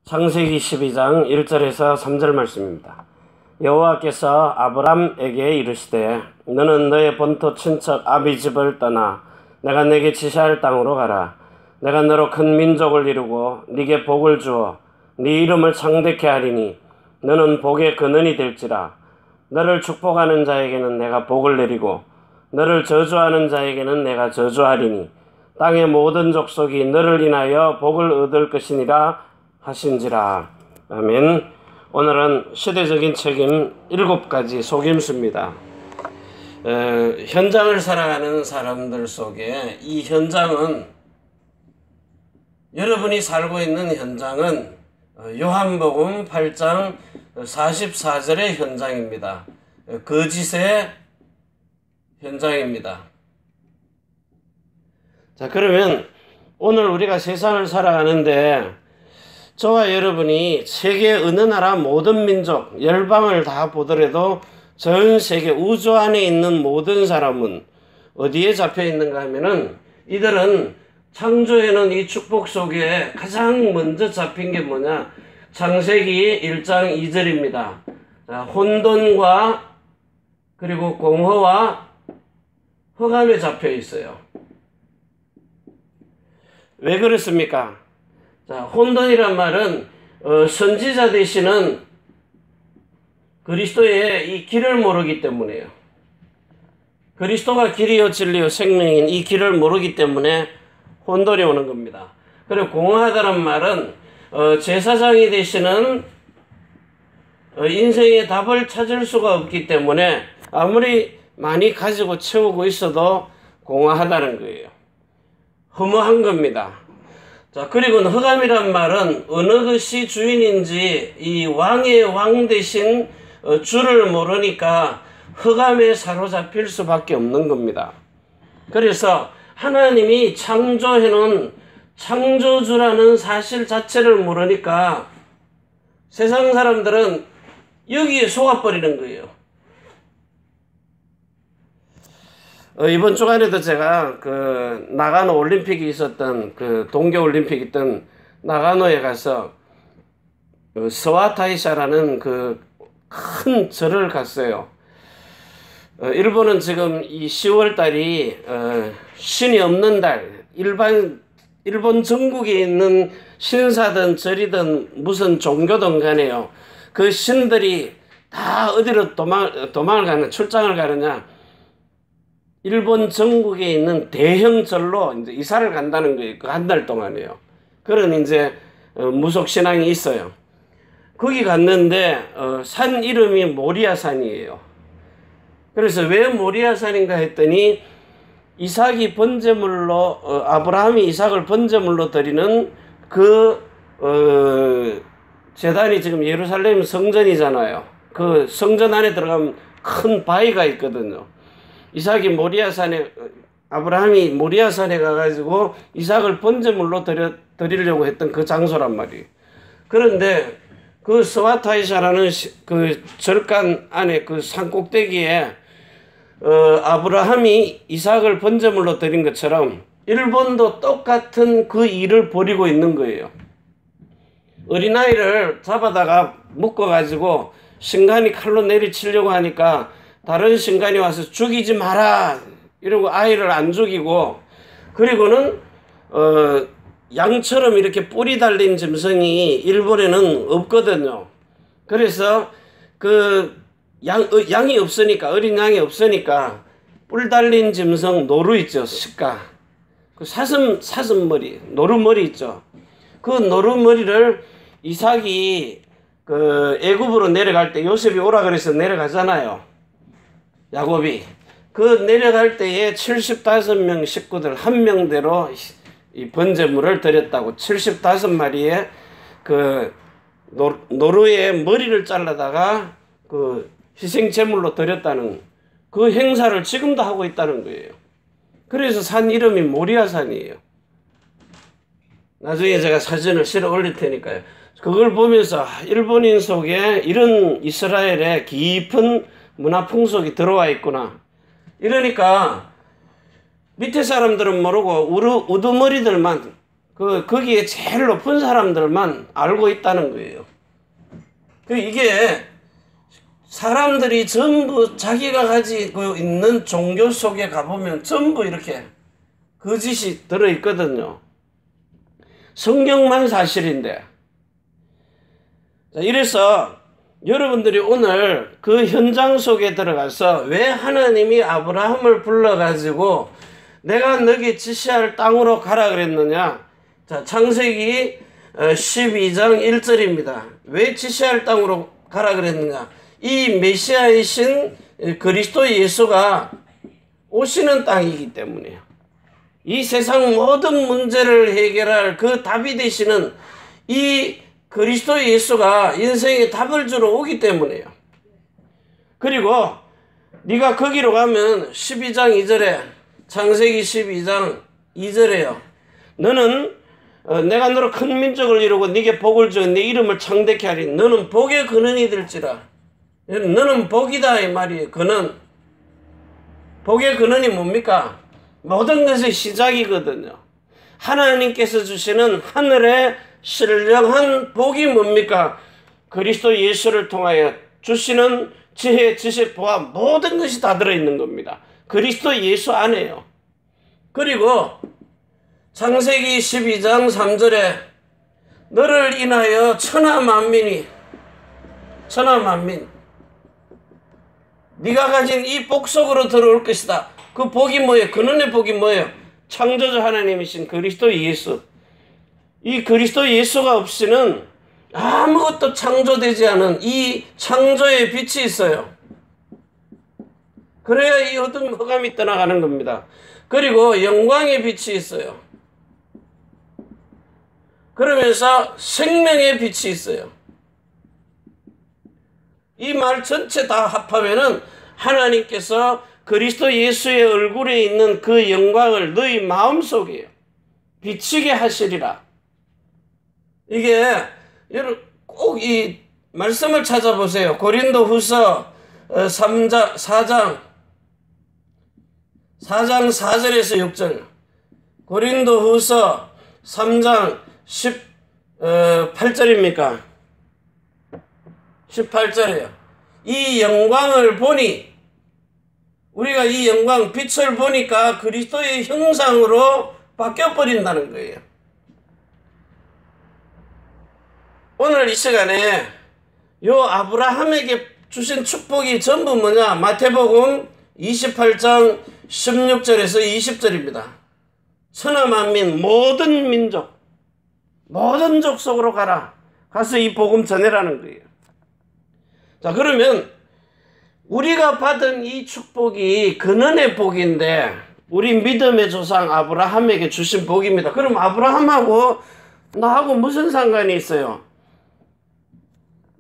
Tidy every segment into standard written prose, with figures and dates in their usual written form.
창세기 12장 1절에서 3절 말씀입니다. 여호와께서 아브람에게 이르시되 너는 너의 본토 친척 아비 집을 떠나 내가 네게 지시할 땅으로 가라. 내가 너로 큰 민족을 이루고 네게 복을 주어 네 이름을 창대케 하리니 너는 복의 근원이 될지라. 너를 축복하는 자에게는 내가 복을 내리고 너를 저주하는 자에게는 내가 저주하리니 땅의 모든 족속이 너를 인하여 복을 얻을 것이니라 하신지라. 아멘. 오늘은 시대적인 책임 7가지 속임수입니다. 현장을 살아가는 사람들 속에 이 현장은, 여러분이 살고 있는 현장은 요한복음 8장 44절의 현장입니다. 거짓의 현장입니다. 자, 그러면 오늘 우리가 세상을 살아가는데 저와 여러분이 세계 어느 나라 모든 민족, 열방을 다 보더라도 전 세계 우주 안에 있는 모든 사람은 어디에 잡혀 있는가 하면은, 이들은 창조해놓은 이 축복 속에 가장 먼저 잡힌 게 뭐냐? 창세기 1장 2절입니다. 자, 혼돈과 그리고 공허와 흑암에 잡혀 있어요. 왜 그렇습니까? 자, 혼돈이란 말은 선지자 되시는 그리스도의 이 길을 모르기 때문에요. 그리스도가 길이요 진리요 생명인 이 길을 모르기 때문에 혼돈이 오는 겁니다. 그리고 공허하다는 말은 제사장이 되시는 인생의 답을 찾을 수가 없기 때문에 아무리 많이 가지고 채우고 있어도 공허하다는 거예요. 허무한 겁니다. 자, 그리고 흑암이란 말은 어느 것이 주인인지 이 왕의 왕 대신 주를 모르니까 흑암에 사로잡힐 수밖에 없는 겁니다. 그래서 하나님이 창조해놓은 창조주라는 사실 자체를 모르니까 세상 사람들은 여기에 속아버리는 거예요. 이번 주간에도 제가 나가노 올림픽이 있었던 동계 올림픽이 있던 나가노에 가서 스와타이샤라는 큰 절을 갔어요. 일본은 지금 이 10월 달이 신이 없는 달, 일본 전국에 있는 신사든 절이든 무슨 종교든 간에요. 그 신들이 다 어디로 도망을 가느냐, 출장을 가느냐, 일본 전국에 있는 대형 절로 이제 이사를 간다는 거예요. 그 한 달 동안이에요. 그런 이제 무속 신앙이 있어요. 거기 갔는데 산 이름이 모리아산이에요. 그래서 왜 모리아산인가 했더니 이삭이 번제물로 아브라함이 이삭을 번제물로 드리는 제단이 지금 예루살렘 성전이잖아요. 그 성전 안에 들어가면 큰 바위가 있거든요. 아브라함이 모리아산에 가가지고 이삭을 번제물로 드리려고 했던 그 장소란 말이에요. 그런데 그 스와타이샤라는 그 절간 안에 그 산 꼭대기에 아브라함이 이삭을 번제물로 드린 것처럼 일본도 똑같은 그 일을 벌이고 있는 거예요. 어린아이를 잡아다가 묶어가지고 신간이 칼로 내리치려고 하니까 다른 신간이 와서 죽이지 마라 이러고 아이를 안 죽이고, 그리고는 양처럼 이렇게 뿔이 달린 짐승이 일본에는 없거든요. 그래서 양이 없으니까, 어린 양이 없으니까 뿔 달린 짐승 노루 있죠, 식가. 그 사슴머리, 노루머리 있죠. 그 노루머리를 이삭이 애굽으로 내려갈 때 요셉이 오라 그래서 내려가잖아요. 야곱이. 내려갈 때에 75명 식구들 한 명대로 이 번제물을 드렸다고, 75마리의 노루의 머리를 잘라다가 희생제물로 드렸다는 그 행사를 지금도 하고 있다는 거예요. 그래서 산 이름이 모리아산이에요. 나중에 제가 사진을 실어 올릴 테니까요. 그걸 보면서 일본인 속에 이런 이스라엘의 깊은 문화 풍속이 들어와 있구나. 이러니까 밑에 사람들은 모르고 우두머리들만 거기에 제일 높은 사람들만 알고 있다는 거예요. 이게 사람들이 전부 자기가 가지고 있는 종교 속에 가보면 전부 이렇게 거짓이 들어있거든요. 성경만 사실인데. 이래서 여러분들이 오늘 그 현장 속에 들어가서 왜 하나님이 아브라함을 불러가지고 내가 너에게 지시할 땅으로 가라 그랬느냐. 자, 창세기 12장 1절입니다. 왜 지시할 땅으로 가라 그랬느냐. 이 메시아이신 그리스도 예수가 오시는 땅이기 때문이에요. 이 세상 모든 문제를 해결할 그 답이 되시는 이 그리스도 예수가 인생의 답을 주러 오기 때문이에요. 그리고 네가 거기로 가면 12장 2절에 창세기 12장 2절에요. 너는 내가 너로 큰 민족을 이루고 네게 복을 주어 네 이름을 창대케 하리. 너는 복의 근원이 될지라. 너는 복이다 이 말이에요. 근원. 복의 근원이 뭡니까? 모든 것의 시작이거든요. 하나님께서 주시는 하늘의 신령한 복이 뭡니까? 그리스도 예수를 통하여 주시는 지혜, 지식, 보아 모든 것이 다 들어있는 겁니다. 그리스도 예수 안에요. 그리고 창세기 12장 3절에 너를 인하여 천하만민 네가 가진 이 복 속으로 들어올 것이다. 그 복이 뭐예요? 근원의 복이 뭐예요? 창조주 하나님이신 그리스도 예수. 이 그리스도 예수가 없이는 아무것도 창조되지 않은 이 창조의 빛이 있어요. 그래야 이 어둠 흑암이 떠나가는 겁니다. 그리고 영광의 빛이 있어요. 그러면서 생명의 빛이 있어요. 이 말 전체 다 합하면은 하나님께서 그리스도 예수의 얼굴에 있는 그 영광을 너희 마음속에 비치게 하시리라. 이게 여러분 꼭 이 말씀을 찾아보세요. 고린도후서 4장 4절에서 6절. 고린도후서 3장 18절입니까? 18절이에요. 이 영광을 보니 우리가 이 영광 빛을 보니까 그리스도의 형상으로 바뀌어버린다는 거예요. 오늘 이 시간에 요 아브라함에게 주신 축복이 전부 뭐냐? 마태복음 28장 16절에서 20절입니다. 천하만민 모든 민족 모든 족속으로 가라. 가서 이 복음 전해라는 거예요. 자, 그러면 우리가 받은 이 축복이 근원의 복인데 우리 믿음의 조상 아브라함에게 주신 복입니다. 그럼 아브라함하고 나하고 무슨 상관이 있어요?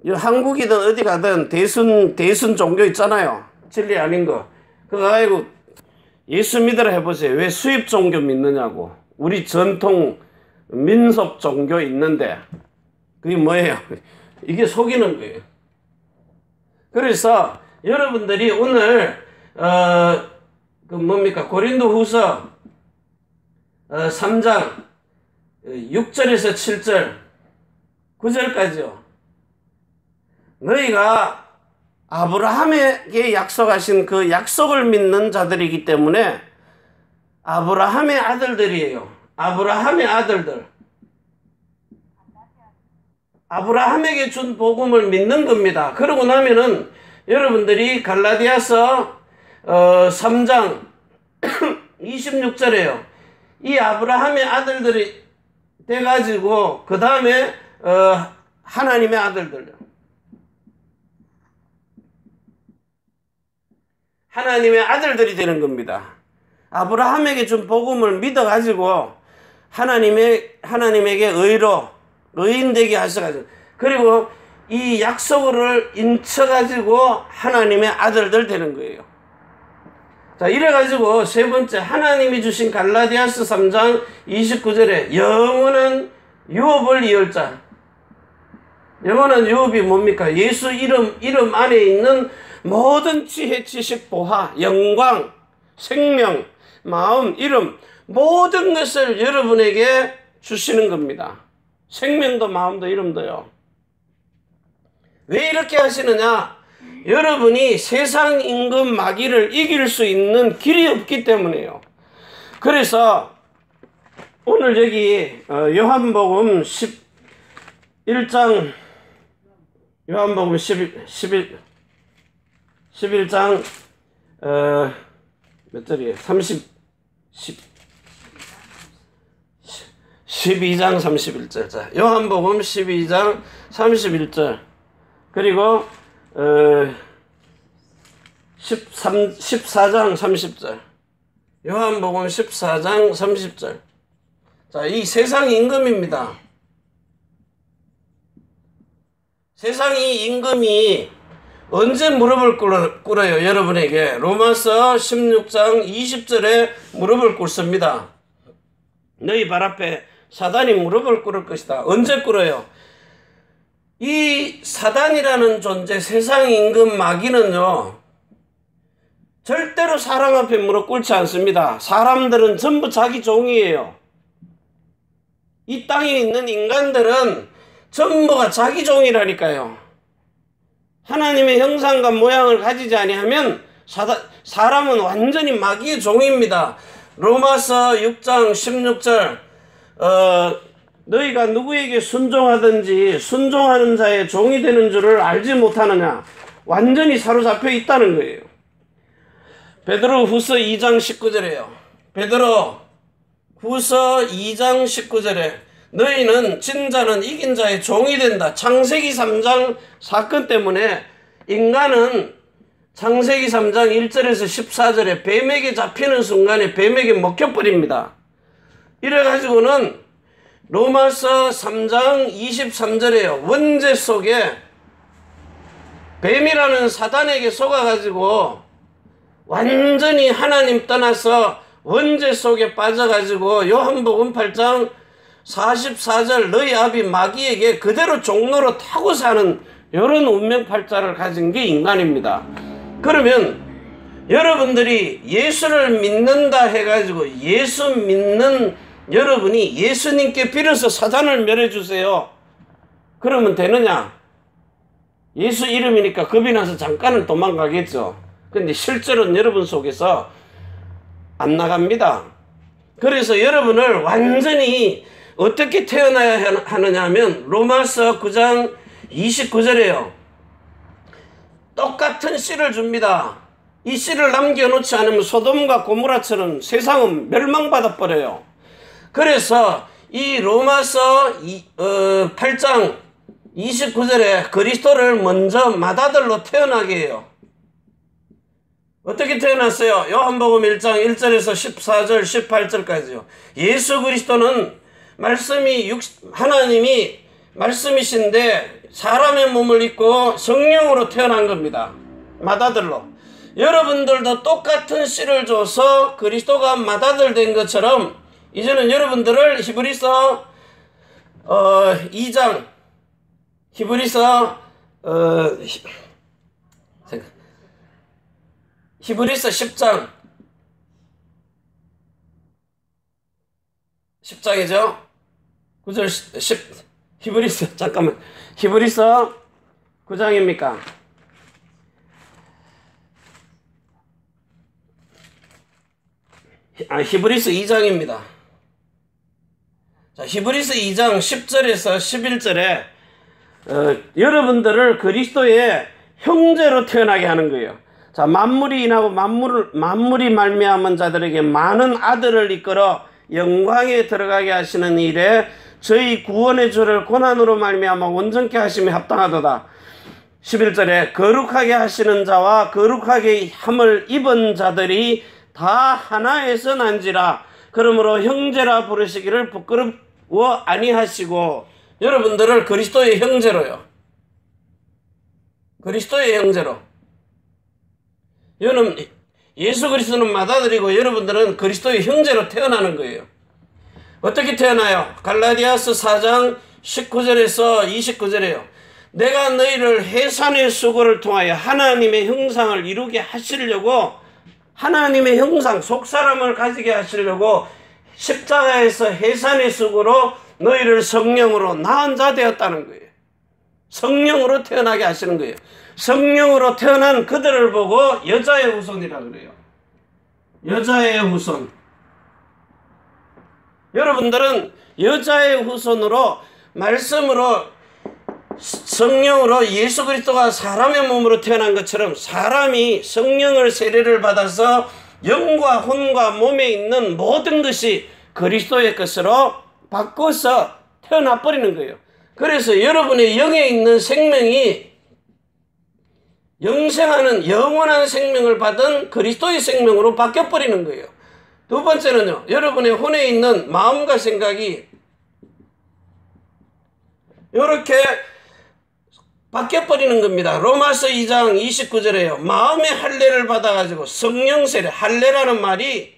한국이든 어디 가든 대순 종교 있잖아요. 진리 아닌 거. 그거 가지고 예수 믿으라 해보세요. 왜 수입 종교 믿느냐고. 우리 전통 민속 종교 있는데 그게 뭐예요? 이게 속이는 거예요. 그래서 여러분들이 오늘 고린도후서 3장 6절에서 7절 9절까지요. 너희가 아브라함에게 약속하신 그 약속을 믿는 자들이기 때문에 아브라함의 아들들이에요. 아브라함의 아들들. 아브라함에게 준 복음을 믿는 겁니다. 그러고 나면은 여러분들이 갈라디아서 3장 26절에요. 이 아브라함의 아들들이 돼가지고 그 다음에 하나님의 아들들. 하나님의 아들들이 되는 겁니다. 아브라함에게 준 복음을 믿어가지고 하나님에게 의인 되게 하셔가지고 그리고 이 약속을 인쳐가지고 하나님의 아들들 되는 거예요. 자, 이래가지고 세 번째 하나님이 주신 갈라디아서 3장 29절에 영원한 유업을 이을 자. 영원한 유업이 뭡니까? 예수 이름 안에 있는 모든 지혜, 지식, 보화, 영광, 생명, 마음, 이름 모든 것을 여러분에게 주시는 겁니다. 생명도 마음도 이름도요. 왜 이렇게 하시느냐? 여러분이 세상 임금 마귀를 이길 수 있는 길이 없기 때문에요. 그래서 오늘 여기 요한복음 11장 요한복음 11장 몇 절이에요? 12장 31절. 자, 요한복음 12장 31절. 그리고 14장 30절. 요한복음 14장 30절. 자, 이 세상 임금입니다. 세상 이 임금이 언제 무릎을 꿇어요? 여러분에게 로마서 16장 20절에 무릎을 꿇습니다. 너희 발 앞에 사단이 무릎을 꿇을 것이다. 언제 꿇어요? 이 사단이라는 존재, 세상 임금 마귀는요, 절대로 사람 앞에 무릎 꿇지 않습니다. 사람들은 전부 자기 종이에요. 이 땅에 있는 인간들은 전부가 자기 종이라니까요. 하나님의 형상과 모양을 가지지 아니하면 사람은 완전히 마귀의 종입니다. 로마서 6장 16절 너희가 누구에게 순종하든지 순종하는 자의 종이 되는 줄을 알지 못하느냐. 완전히 사로잡혀 있다는 거예요. 베드로 후서 2장 19절에요. 베드로 후서 2장 19절에 너희는 진자는 이긴 자의 종이 된다. 창세기 3장 사건 때문에 인간은 창세기 3장 1절에서 14절에 뱀에게 잡히는 순간에 뱀에게 먹혀버립니다. 이래가지고는 로마서 3장 23절에요. 원죄 속에 뱀이라는 사단에게 속아가지고 완전히 하나님 떠나서 원죄 속에 빠져가지고 요한복음 8장 44절 너희 아비 마귀에게 그대로 종로로 타고 사는 이런 운명팔자를 가진 게 인간입니다. 그러면 여러분들이 예수를 믿는다 해가지고 예수 믿는 여러분이 예수님께 빌어서 사단을 멸해주세요. 그러면 되느냐? 예수 이름이니까 겁이 나서 잠깐은 도망가겠죠. 근데 실제로는 여러분 속에서 안 나갑니다. 그래서 여러분을 완전히 어떻게 태어나야 하느냐 하면 로마서 9장 29절에요. 똑같은 씨를 줍니다. 이 씨를 남겨놓지 않으면 소돔과 고모라처럼 세상은 멸망받아 버려요. 그래서 이 로마서 8장 29절에 그리스도를 먼저 맏아들로 태어나게 해요. 어떻게 태어났어요? 요한복음 1장 1절에서 14절 18절까지요. 예수 그리스도는 하나님이 말씀이신데 사람의 몸을 입고 성령으로 태어난 겁니다. 맏아들로. 여러분들도 똑같은 씨를 줘서 그리스도가 맏아들 된 것처럼 이제는 여러분들을 히브리서 2장 히브리서 10장이죠. 9절 10 히브리서 잠깐만 히브리서 9장입니까? 히브리서 2장입니다. 자, 히브리서 2장 10절에서 11절에 여러분들을 그리스도의 형제로 태어나게 하는 거예요. 자, 만물이 인하고 만물이 말미암은 자들에게 많은 아들을 이끌어 영광에 들어가게 하시는 일에 저희 구원의 주를 고난으로 말미암아 온전케 하심이 합당하도다. 11절에 거룩하게 하시는 자와 거룩하게 함을 입은 자들이 다 하나에서 난지라. 그러므로 형제라 부르시기를 부끄러워 아니하시고 여러분들을 그리스도의 형제로요. 그리스도의 형제로. 예수 그리스도는 맏아들이고 여러분들은 그리스도의 형제로 태어나는 거예요. 어떻게 태어나요? 갈라디아서 4장 19절에서 29절에요. 내가 너희를 해산의 수고를 통하여 하나님의 형상을 이루게 하시려고 하나님의 형상, 속사람을 가지게 하시려고 십자가에서 해산의 수고로 너희를 성령으로 낳은 자 되었다는 거예요. 성령으로 태어나게 하시는 거예요. 성령으로 태어난 그들을 보고 여자의 후손이라 그래요. 여자의 후손. 여러분들은 여자의 후손으로 말씀으로 성령으로 예수 그리스도가 사람의 몸으로 태어난 것처럼 사람이 성령을 세례를 받아서 영과 혼과 몸에 있는 모든 것이 그리스도의 것으로 바꿔서 태어나 버리는 거예요. 그래서 여러분의 영에 있는 생명이 영생하는 영원한 생명을 받은 그리스도의 생명으로 바뀌어 버리는 거예요. 두 번째는요, 여러분의 혼에 있는 마음과 생각이 이렇게 바뀌어버리는 겁니다. 로마서 2장 29절에요. 마음의 할례를 받아가지고 성령 세례, 할례라는 말이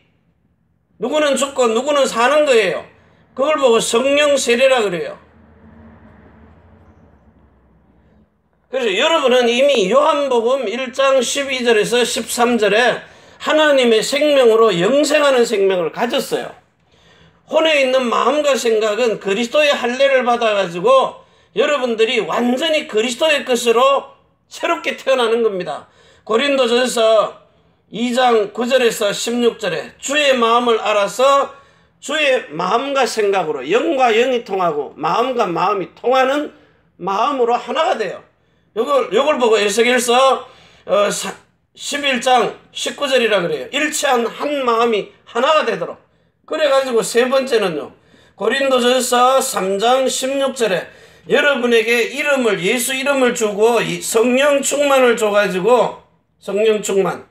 누구는 죽고 누구는 사는 거예요. 그걸 보고 성령 세례라 그래요. 그래서 여러분은 이미 요한복음 1장 12절에서 13절에 하나님의 생명으로 영생하는 생명을 가졌어요. 혼에 있는 마음과 생각은 그리스도의 할례를 받아가지고 여러분들이 완전히 그리스도의 것으로 새롭게 태어나는 겁니다. 고린도전서 2장 9절에서 16절에 주의 마음을 알아서 주의 마음과 생각으로 영과 영이 통하고 마음과 마음이 통하는 마음으로 하나가 돼요. 요걸 보고 에스겔서 11장 19절이라 그래요. 일치한 한 마음이 하나가 되도록. 그래가지고 세 번째는요, 고린도전서 3장 16절에 여러분에게 이름을, 예수 이름을 주고 성령 충만을 줘가지고, 성령 충만.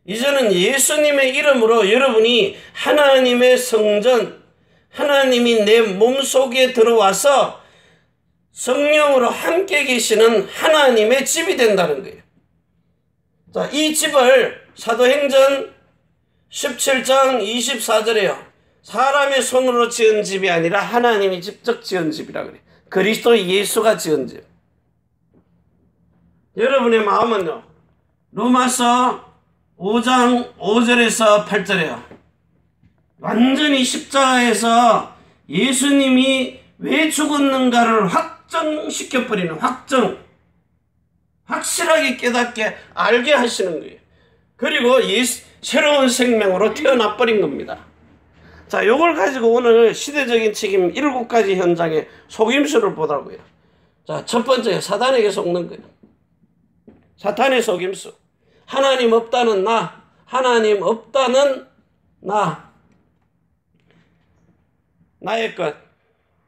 이제는 예수님의 이름으로 여러분이 하나님의 성전, 하나님이 내 몸속에 들어와서 성령으로 함께 계시는 하나님의 집이 된다는 거예요. 자, 이 집을 사도행전 17장 24절에요. 사람의 손으로 지은 집이 아니라 하나님이 직접 지은 집이라 그래요. 그리스도 예수가 지은 집. 여러분의 마음은요, 로마서 5장 5절에서 8절에요. 완전히 십자가에서 예수님이 왜 죽었는가를 확정시켜버리는, 확실하게 깨닫게 알게 하시는 거예요. 그리고 새로운 생명으로 태어나버린 겁니다. 자, 요걸 가지고 오늘 시대적인 책임 7가지 현장의 속임수를 보자고요. 자, 첫 번째, 사단에게 속는 거예요. 사탄의 속임수. 하나님 없다는 나, 하나님 없다는 나, 나의 것,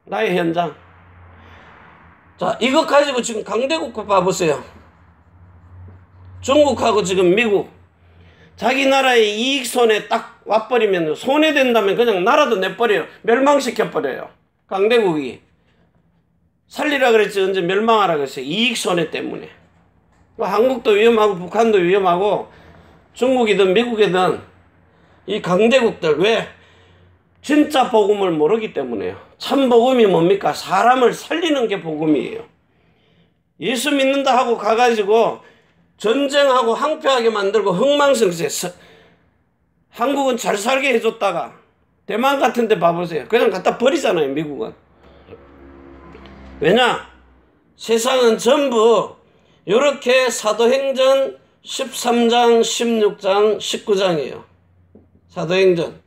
나의 현장. 자, 이것 가지고 지금 강대국 봐보세요. 중국하고 지금 미국, 자기 나라의 이익 손에 딱 와버리면, 손해된다면 그냥 나라도 내버려요. 멸망시켜버려요. 강대국이. 살리라 그랬지 언제 멸망하라 그랬어요. 이익 손해 때문에. 한국도 위험하고 북한도 위험하고 중국이든 미국이든 이 강대국들, 왜? 진짜 복음을 모르기 때문에요. 참 복음이 뭡니까? 사람을 살리는 게 복음이에요. 예수 믿는다 하고 가가지고 전쟁하고 항표하게 만들고 흥망성쇠. 한국은 잘 살게 해줬다가 대만 같은 데 봐보세요. 그냥 갖다 버리잖아요, 미국은. 왜냐? 세상은 전부 이렇게 사도행전 13장, 16장, 19장이에요. 사도행전.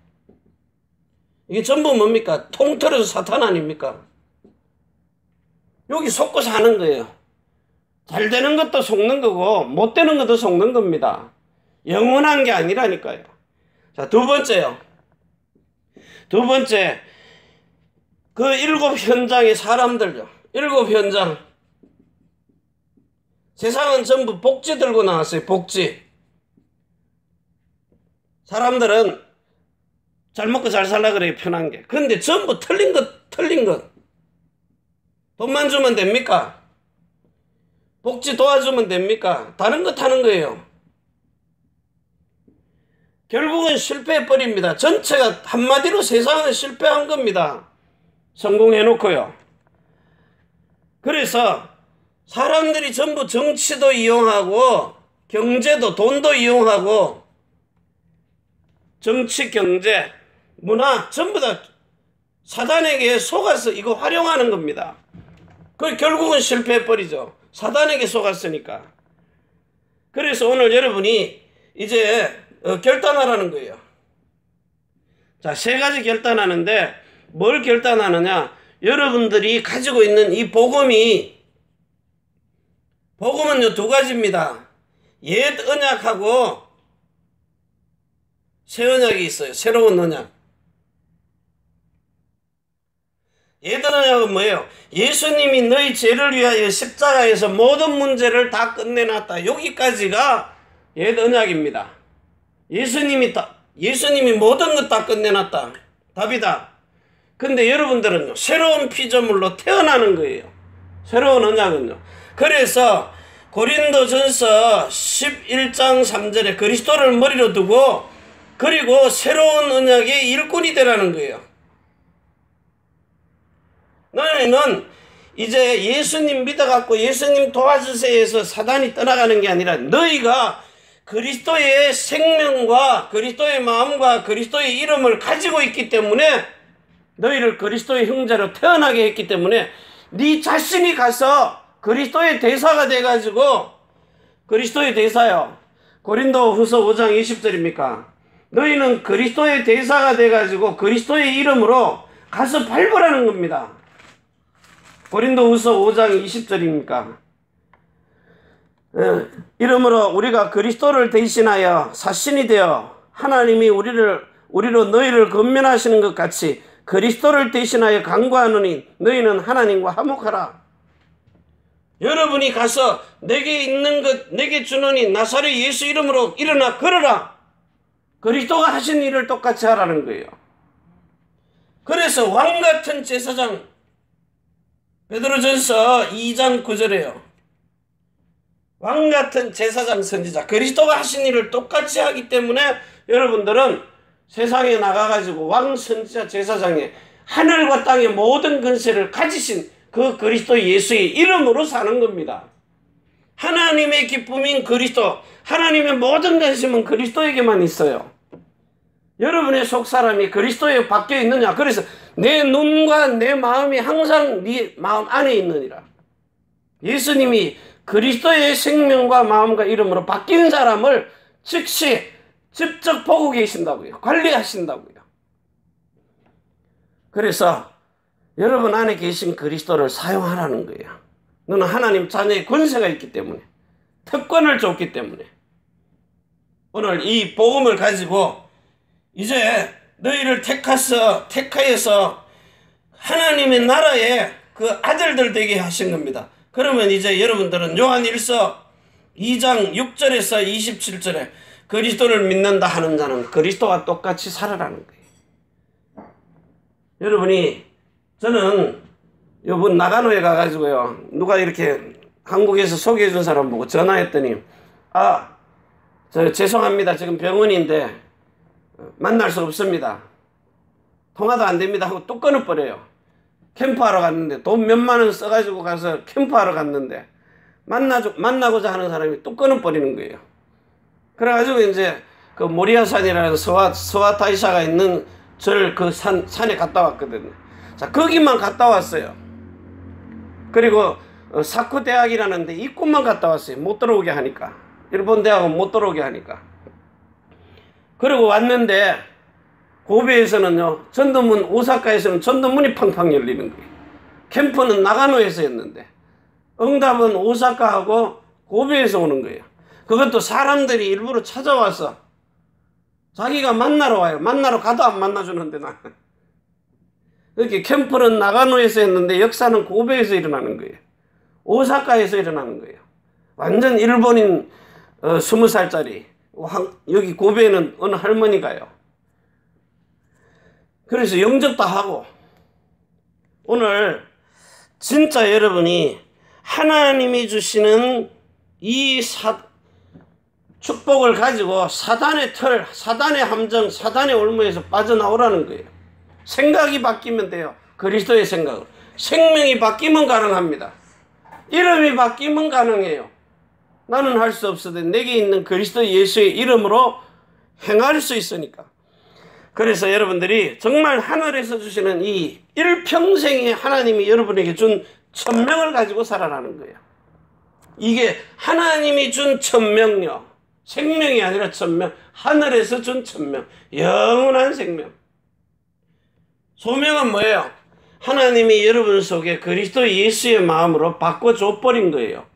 이게 전부 뭡니까? 통틀어서 사탄 아닙니까? 여기 속고 사는 거예요. 잘 되는 것도 속는 거고 못 되는 것도 속는 겁니다. 영원한 게 아니라니까요. 자, 두 번째요. 두 번째, 그 7 현장의 사람들요. 7 현장. 세상은 전부 복지 들고 나왔어요. 복지. 사람들은 잘 먹고 잘 살라 그래요. 편한 게. 근데 전부 틀린 것. 돈만 주면 됩니까? 복지 도와주면 됩니까? 다른 것 하는 거예요. 결국은 실패해버립니다. 전체가 한마디로 세상은 실패한 겁니다. 성공해놓고요. 그래서 사람들이 전부 정치도 이용하고 경제도, 돈도 이용하고 정치, 경제, 문화 전부 다 사단에게 속아서 이거 활용하는 겁니다. 그 결국은 실패해버리죠. 사단에게 속았으니까. 그래서 오늘 여러분이 이제 결단하라는 거예요. 자, 세 가지 결단하는데 뭘 결단하느냐? 여러분들이 가지고 있는 이 복음은요 두 가지입니다. 옛 언약하고 새 언약이 있어요. 새로운 언약. 옛 언약은 뭐예요? 예수님이 너희 죄를 위하여 십자가에서 모든 문제를 다 끝내놨다. 여기까지가 옛 언약입니다. 예수님이 모든 것 다 끝내놨다. 답이다. 근데 여러분들은요, 새로운 피조물로 태어나는 거예요. 새로운 언약은요. 그래서 고린도전서 11장 3절에 그리스도를 머리로 두고 그리고 새로운 언약의 일꾼이 되라는 거예요. 너희는 이제 예수님 믿어갖고 예수님 도와주세요 해서 사단이 떠나가는 게 아니라 너희가 그리스도의 생명과 그리스도의 마음과 그리스도의 이름을 가지고 있기 때문에 너희를 그리스도의 형제로 태어나게 했기 때문에 네 자신이 가서 그리스도의 대사가 돼가지고 그리스도의 대사요. 고린도 후서 5장 20절입니까? 너희는 그리스도의 대사가 돼가지고 그리스도의 이름으로 가서 밟으라는 겁니다. 고린도 후서 5장 20절입니까? 이러므로 우리가 그리스도를 대신하여 사신이 되어 하나님이 우리로 너희를 건면하시는 것 같이 그리스도를 대신하여 간구하노니 너희는 하나님과 화목하라. 여러분이 가서 내게 있는 것 내게 주노니 나사렛 예수 이름으로 일어나 걸어라. 그리스도가 하신 일을 똑같이 하라는 거예요. 그래서 왕같은 제사장 베드로전서 2장 9절에요. 왕같은 제사장 선지자 그리스도가 하신 일을 똑같이 하기 때문에 여러분들은 세상에 나가가지고 왕 선지자 제사장에 하늘과 땅의 모든 권세를 가지신 그 그리스도 예수의 이름으로 사는 겁니다. 하나님의 기쁨인 그리스도, 하나님의 모든 관심은 그리스도에게만 있어요. 여러분의 속사람이 그리스도에 바뀌어 있느냐? 그래서 내 눈과 내 마음이 항상 네 마음 안에 있느니라. 예수님이 그리스도의 생명과 마음과 이름으로 바뀐 사람을 즉시 직접 보고 계신다고요. 관리하신다고요. 그래서 여러분 안에 계신 그리스도를 사용하라는 거예요. 너는 하나님 자녀의 권세가 있기 때문에, 특권을 줬기 때문에 오늘 이 복음을 가지고 이제 너희를 택하여서 하나님의 나라의 그 아들들 되게 하신 겁니다. 그러면 이제 여러분들은 요한일서 2장 6절에서 27절에 그리스도를 믿는다 하는 자는 그리스도와 똑같이 살아라는 거예요. 여러분이 저는 요번 나가노에 가가지고요, 누가 이렇게 한국에서 소개해 준 사람 보고 전화했더니 저 죄송합니다. 지금 병원인데 만날 수 없습니다. 통화도 안 됩니다 하고 뚝 끊어버려요. 캠프하러 갔는데 돈 몇만 원 써가지고 가서 캠프하러 갔는데 만나고자 하는 사람이 뚝 끊어버리는 거예요. 그래가지고 이제 그 모리아산이라는 스와타이샤가 있는 절 그 산에 갔다 왔거든요. 자, 거기만 갔다 왔어요. 그리고 사쿠 대학이라는 데 입구만 갔다 왔어요. 못 들어오게 하니까. 일본 대학은 못 들어오게 하니까. 그리고 왔는데 고베에서는요, 전도문, 오사카에서는 전도문이 팡팡 열리는 거예요. 캠프는 나가노에서 했는데 응답은 오사카하고 고베에서 오는 거예요. 그것도 사람들이 일부러 찾아와서 자기가 만나러 와요. 만나러 가도 안 만나주는데 나는. 이렇게 캠프는 나가노에서 했는데 역사는 고베에서 일어나는 거예요. 오사카에서 일어나는 거예요. 완전 일본인 20살짜리 여기 고베에는 어느 할머니가요. 그래서 영접도 하고 오늘 진짜 여러분이 하나님이 주시는 이 축복을 가지고 사단의 틀, 사단의 함정, 사단의 올무에서 빠져나오라는 거예요. 생각이 바뀌면 돼요. 그리스도의 생각으로. 생명이 바뀌면 가능합니다. 이름이 바뀌면 가능해요. 나는 할 수 없어도 내게 있는 그리스도 예수의 이름으로 행할 수 있으니까. 그래서 여러분들이 정말 하늘에서 주시는 이 일평생에 하나님이 여러분에게 준 천명을 가지고 살아라는 거예요. 이게 하나님이 준 천명요. 생명이 아니라 천명. 하늘에서 준 천명. 영원한 생명. 소명은 뭐예요? 하나님이 여러분 속에 그리스도 예수의 마음으로 바꿔줘버린 거예요.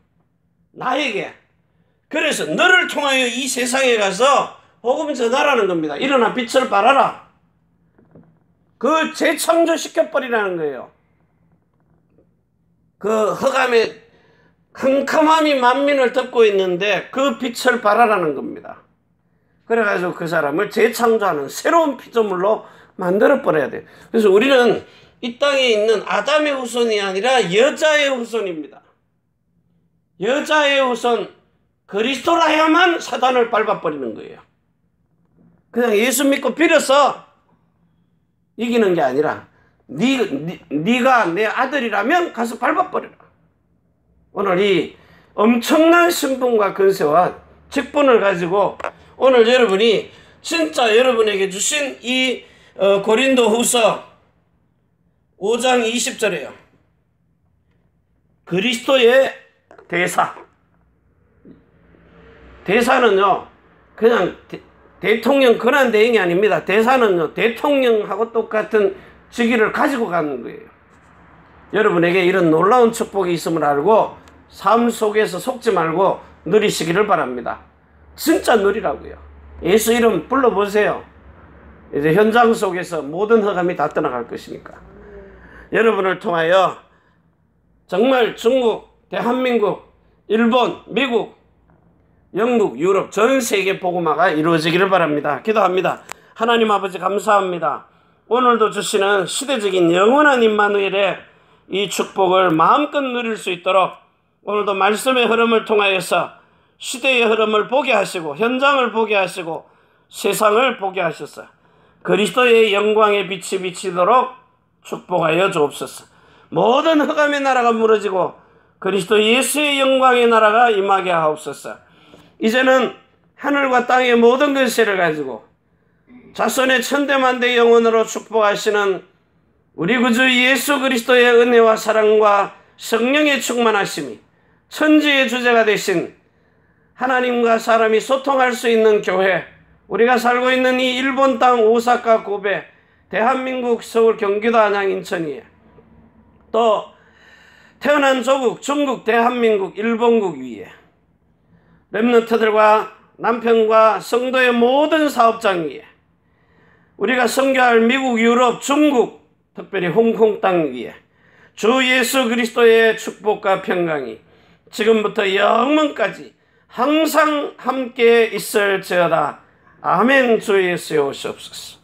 나에게. 그래서 너를 통하여 이 세상에 가서 복음 전하라는 겁니다. 일어나 빛을 발하라. 그 재창조시켜버리라는 거예요. 그 흑암의 캄캄함이 만민을 덮고 있는데 그 빛을 발하라는 겁니다. 그래가지고 그 사람을 재창조하는 새로운 피조물로 만들어버려야 돼요. 그래서 우리는 이 땅에 있는 아담의 후손이 아니라 여자의 후손입니다. 여자의 후손 그리스도라야만 사단을 밟아버리는 거예요. 그냥 예수 믿고 빌어서 이기는 게 아니라 네가 내 아들이라면 가서 밟아버려라. 오늘 이 엄청난 신분과 근세와 직분을 가지고 오늘 여러분이 진짜 여러분에게 주신 이 고린도 후서 5장 20절에요. 그리스도의 대사. 대사는요, 그냥 대통령 권한대행이 아닙니다. 대사는요, 대통령하고 똑같은 직위를 가지고 가는 거예요. 여러분에게 이런 놀라운 축복이 있음을 알고 삶 속에서 속지 말고 누리시기를 바랍니다. 진짜 누리라고요. 예수 이름 불러보세요. 이제 현장 속에서 모든 흑암이 다 떠나갈 것이니까. 여러분을 통하여 정말 중국, 대한민국, 일본, 미국, 영국, 유럽 전 세계 복음화가 이루어지기를 바랍니다. 기도합니다. 하나님 아버지 감사합니다. 오늘도 주시는 시대적인 영원한 임마누엘의 이 축복을 마음껏 누릴 수 있도록 오늘도 말씀의 흐름을 통하여서 시대의 흐름을 보게 하시고 현장을 보게 하시고 세상을 보게 하셔서 그리스도의 영광의 빛이 비치도록 축복하여 주옵소서. 모든 흑암의 나라가 무너지고 그리스도 예수의 영광의 나라가 임하게 하옵소서. 이제는 하늘과 땅의 모든 권세를 가지고 자손의 천대만대 영혼으로 축복하시는 우리 구주 예수 그리스도의 은혜와 사랑과 성령의 충만하심이 천지의 주제가 되신 하나님과 사람이 소통할 수 있는 교회, 우리가 살고 있는 이 일본 땅 오사카 고베, 대한민국 서울 경기도 안양 인천이에 또 태어난 조국 중국 대한민국 일본국 위에 렘넌트들과 남편과 성도의 모든 사업장 위에 우리가 선교할 미국 유럽 중국 특별히 홍콩 땅 위에 주 예수 그리스도의 축복과 평강이 지금부터 영원까지 항상 함께 있을지어다. 아멘. 주 예수여 오시옵소서.